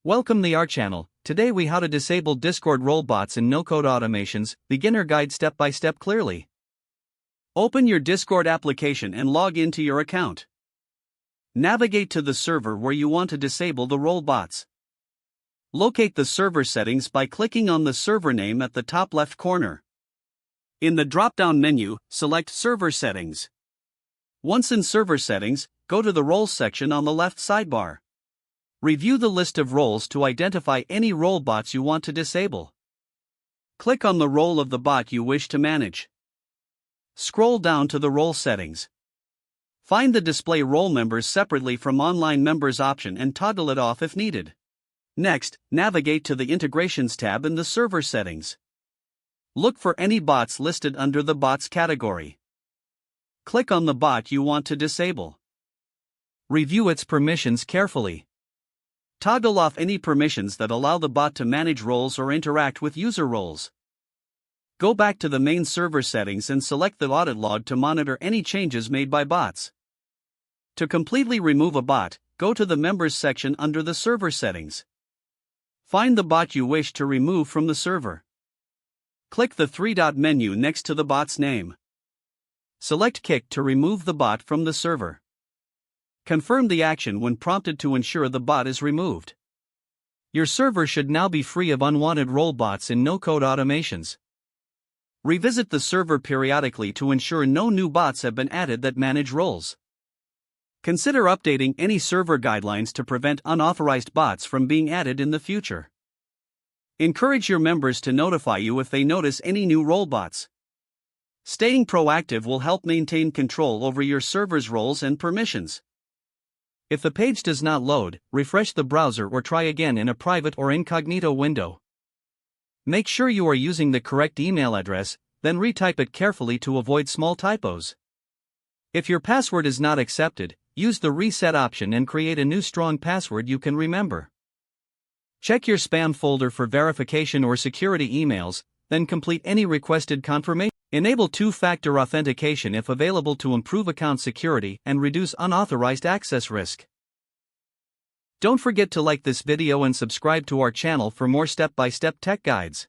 Welcome to our channel. Today we how to disable Discord role bots in no-code automations, beginner guide step by step clearly. Open your Discord application and log into your account. Navigate to the server where you want to disable the role bots. Locate the server settings by clicking on the server name at the top left corner. In the drop-down menu, select Server Settings. Once in Server Settings, go to the Roles section on the left sidebar. Review the list of roles to identify any role bots you want to disable. Click on the role of the bot you wish to manage. Scroll down to the role settings. Find the Display Role Members separately from Online Members option and toggle it off if needed. Next, navigate to the Integrations tab in the Server Settings. Look for any bots listed under the Bots category. Click on the bot you want to disable. Review its permissions carefully. Toggle off any permissions that allow the bot to manage roles or interact with user roles. Go back to the main server settings and select the audit log to monitor any changes made by bots. To completely remove a bot, go to the Members section under the Server Settings. Find the bot you wish to remove from the server. Click the three-dot menu next to the bot's name. Select Kick to remove the bot from the server. Confirm the action when prompted to ensure the bot is removed. Your server should now be free of unwanted role bots in no-code automations. Revisit the server periodically to ensure no new bots have been added that manage roles. Consider updating any server guidelines to prevent unauthorized bots from being added in the future. Encourage your members to notify you if they notice any new role bots. Staying proactive will help maintain control over your server's roles and permissions. If the page does not load, refresh the browser or try again in a private or incognito window. Make sure you are using the correct email address, then retype it carefully to avoid small typos. If your password is not accepted, use the reset option and create a new strong password you can remember. Check your spam folder for verification or security emails, then complete any requested confirmation. Enable two-factor authentication if available to improve account security and reduce unauthorized access risk. Don't forget to like this video and subscribe to our channel for more step-by-step tech guides.